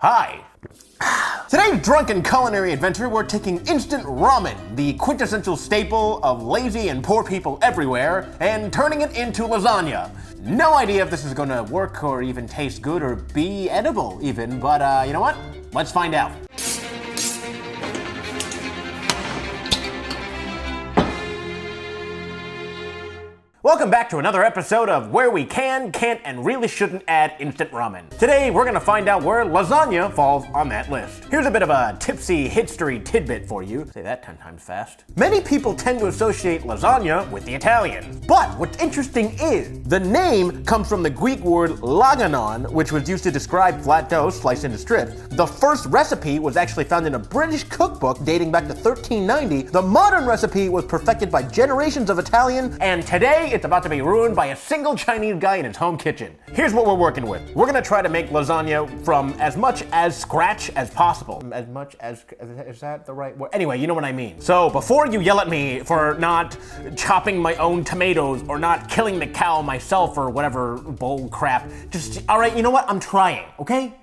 Hi! Today's drunken culinary adventure, we're taking instant ramen, the quintessential staple of lazy and poor people everywhere, and turning it into lasagna. No idea if this is gonna work or even taste good or be edible even, but you know what? Let's find out. Welcome back to another episode of where we can, can't, and really shouldn't add instant ramen. Today, we're gonna find out where lasagna falls on that list. Here's a bit of a tipsy history tidbit for you. Say that 10 times fast. Many people tend to associate lasagna with the Italians. But what's interesting is, the name comes from the Greek word laganon, which was used to describe flat dough sliced into strips. The first recipe was actually found in a British cookbook dating back to 1390. The modern recipe was perfected by generations of Italians, and today, it's about to be ruined by a single Chinese guy in his home kitchen. Here's what we're working with. We're gonna try to make lasagna from as much as scratch as possible. As much as, is that the right word? Anyway, you know what I mean. So before you yell at me for not chopping my own tomatoes or not killing the cow myself or whatever bull crap, just, all right, you know what? I'm trying, okay?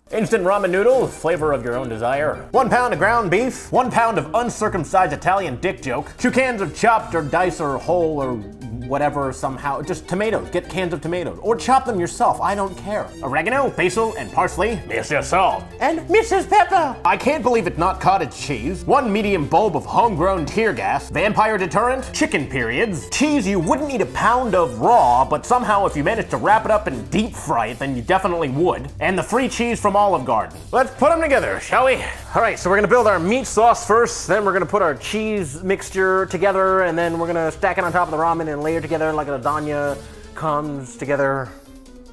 Instant ramen noodles, flavor of your own desire. 1 pound of ground beef, 1 pound of uncircumcised Italian dick joke, 2 cans of chopped or diced or whole or whatever somehow, just tomatoes, get cans of tomatoes, or chop them yourself, I don't care. Oregano, basil, and parsley, Mr. Salt, and Mrs. Pepper. I can't believe it's not cottage cheese, 1 medium bulb of homegrown tear gas, vampire deterrent, chicken periods, cheese you wouldn't eat a pound of raw, but somehow if you managed to wrap it up and deep fry it, then you definitely would, and the free cheese from Olive Garden. Let's put them together, shall we? All right, so we're gonna build our meat sauce first, then we're gonna put our cheese mixture together, and then we're gonna stack it on top of the ramen and layer together like a lasagna comes together,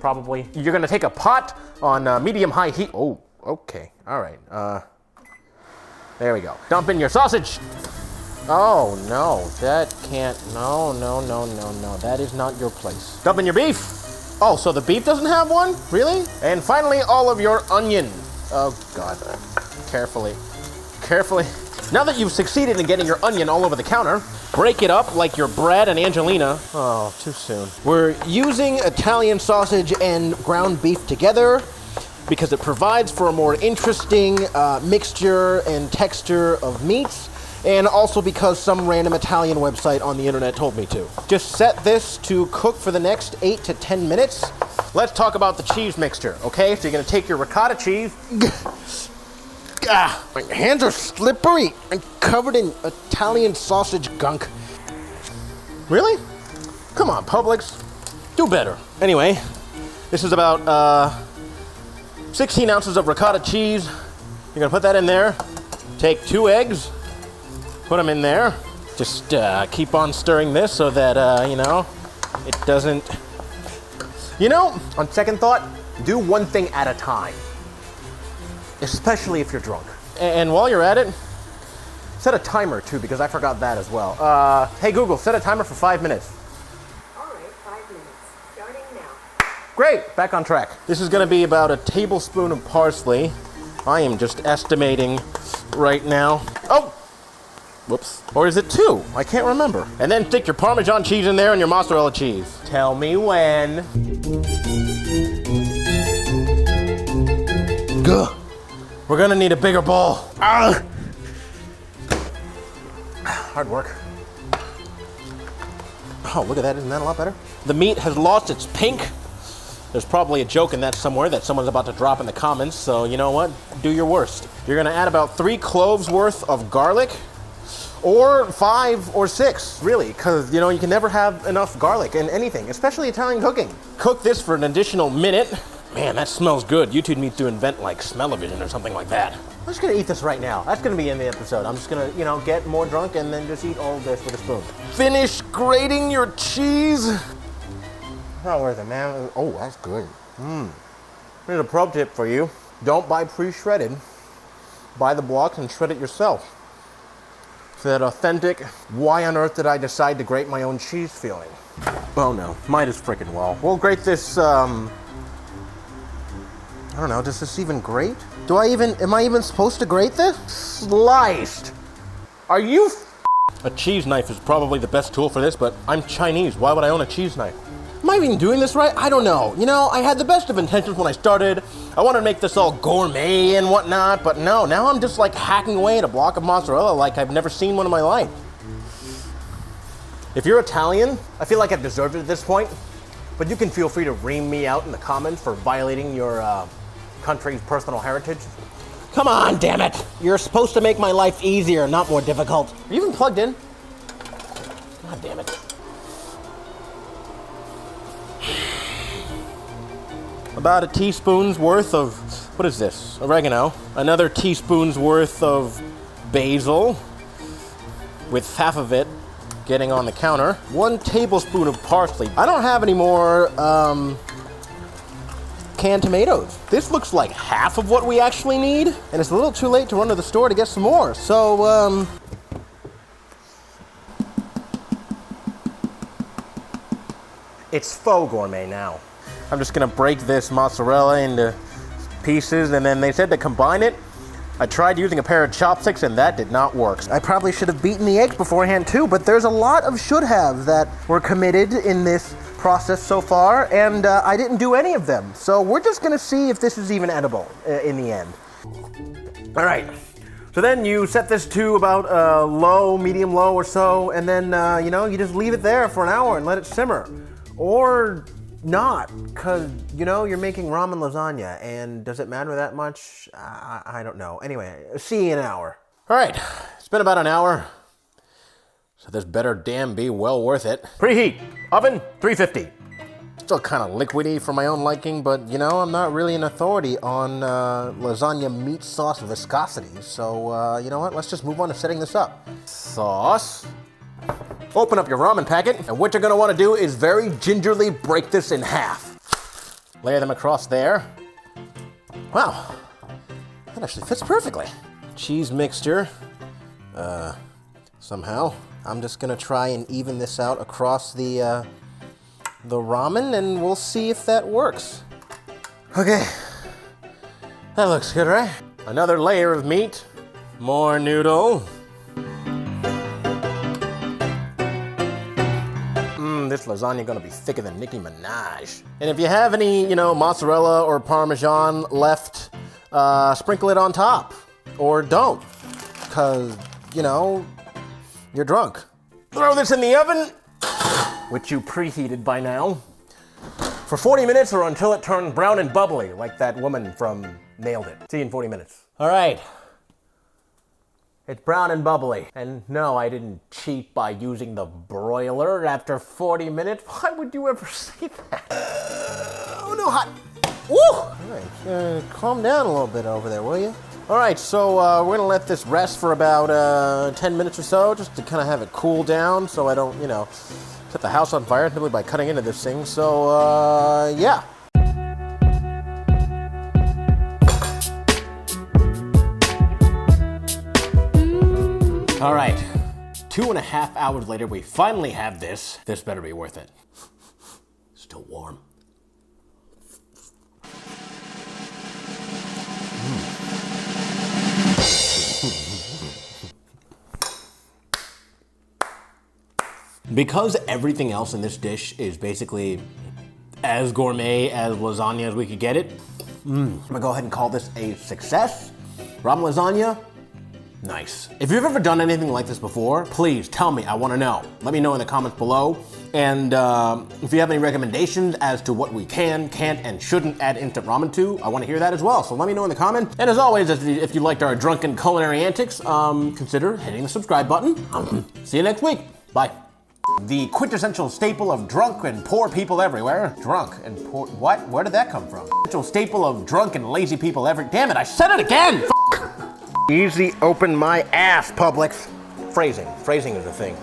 probably. You're gonna take a pot on medium-high heat. Oh, okay, all right. There we go. Dump in your sausage. Oh no, that can't, no, that is not your place. Dump in your beef. Oh, so the beef doesn't have one? Really? And finally, all of your onion. Oh God, carefully. Now that you've succeeded in getting your onion all over the counter, break it up like your Brad and Angelina. Oh, too soon. We're using Italian sausage and ground beef together because it provides for a more interesting mixture and texture of meats, and also because some random Italian website on the internet told me to. Just set this to cook for the next 8 to 10 minutes. Let's talk about the cheese mixture, okay? So you're gonna take your ricotta cheese. My hands are slippery and covered in Italian sausage gunk. Really? Come on, Publix. Do better. Anyway, this is about 16 ounces of ricotta cheese. You're gonna put that in there. Take 2 eggs, put them in there. Just keep on stirring this so that, you know, it doesn't... You know, on second thought, do one thing at a time. Especially if you're drunk. And while you're at it, set a timer too, because I forgot that as well. Hey Google, set a timer for 5 minutes. All right, 5 minutes, starting now. Great, back on track. This is gonna be about a tablespoon of parsley. I am just estimating right now. Oh, whoops. Or is it 2? I can't remember. And then stick your Parmesan cheese in there and your mozzarella cheese. Tell me when. Gah. We're gonna need a bigger bowl. Ah. Hard work. Oh, look at that, isn't that a lot better? The meat has lost its pink. There's probably a joke in that somewhere that someone's about to drop in the comments, so you know what? Do your worst. You're gonna add about 3 cloves worth of garlic, or 5 or 6, really, because you know, you can never have enough garlic in anything, especially Italian cooking. Cook this for an additional minute. Man, that smells good. YouTube needs to invent like smell-o-vision or something like that. I'm just gonna eat this right now. That's gonna be in the episode. I'm just gonna, you know, get more drunk and then just eat all of this with a spoon. Finish grating your cheese. Not worth it, man. Oh, that's good. Here's a pro tip for you. Don't buy pre-shredded. Buy the blocks and shred it yourself. For that authentic, why on earth did I decide to grate my own cheese feeling? Oh no, might as freaking well. We'll grate this, I don't know, does this even grate? Am I even supposed to grate this? Sliced. Are you A cheese knife is probably the best tool for this, but I'm Chinese. Why would I own a cheese knife? Am I even doing this right? I don't know. You know, I had the best of intentions when I started. I wanted to make this all gourmet and whatnot, but no, now I'm just like hacking away at a block of mozzarella like I've never seen one in my life. If you're Italian, I feel like I've deserved it at this point, but you can feel free to ream me out in the comments for violating your country's personal heritage. Come on, damn it. You're supposed to make my life easier, not more difficult. Are you even plugged in? God damn it. About a teaspoon's worth of, what is this? Oregano. Another teaspoon's worth of basil, with half of it getting on the counter. 1 tablespoon of parsley. I don't have any more canned tomatoes. This looks like half of what we actually need, and it's a little too late to run to the store to get some more. So, it's faux gourmet now. I'm just gonna break this mozzarella into pieces, and then they said to combine it. I tried using a pair of chopsticks and that did not work. I probably should have beaten the eggs beforehand too, but there's a lot of should have that were committed in this process so far, and I didn't do any of them. So we're just gonna see if this is even edible in the end. All right, so then you set this to about low, medium low or so, and then you know, you just leave it there for an hour and let it simmer. Or not, because, you know, you're making ramen lasagna, and does it matter that much? I don't know. Anyway, see you in an hour. All right, it's been about an hour, so this better damn be well worth it. Preheat, oven, 350. Still kind of liquidy for my own liking, but, you know, I'm not really an authority on lasagna meat sauce viscosity, so, you know what, let's just move on to setting this up. Sauce. Open up your ramen packet, and what you're gonna wanna do is very gingerly break this in half. Layer them across there. Wow, that actually fits perfectly. Cheese mixture, somehow. I'm just gonna try and even this out across the ramen, and we'll see if that works. Okay, that looks good, right? Another layer of meat, more noodle. This lasagna gonna be thicker than Nicki Minaj. And if you have any, you know, mozzarella or Parmesan left, sprinkle it on top. Or don't, because, you know, you're drunk. Throw this in the oven, which you preheated by now, for 40 minutes or until it turns brown and bubbly, like that woman from Nailed It. See you in 40 minutes. All right. It's brown and bubbly. And no, I didn't cheat by using the broiler after 40 minutes. Why would you ever say that? Oh no, hot. Woo! All right, calm down a little bit over there, will you? All right, so we're gonna let this rest for about 10 minutes or so, just to kind of have it cool down so I don't, you know, set the house on fire simply by cutting into this thing. So, yeah. All right, 2.5 hours later, we finally have this. This better be worth it. Still warm. Because everything else in this dish is basically as gourmet as lasagna as we could get it, I'm gonna go ahead and call this a success. Ramen lasagna. Nice. If you've ever done anything like this before, please tell me, I wanna know. Let me know in the comments below. And if you have any recommendations as to what we can, can't, and shouldn't add instant ramen to, I wanna hear that as well. So let me know in the comments. And as always, if you liked our drunken culinary antics, consider hitting the subscribe button. See you next week. Bye. The quintessential staple of drunk and poor people everywhere. Drunk and poor, what? Where did that come from? Quintessential staple of drunk and lazy people damn it, I said it again! Easy open my ass, Publix. Phrasing is a thing.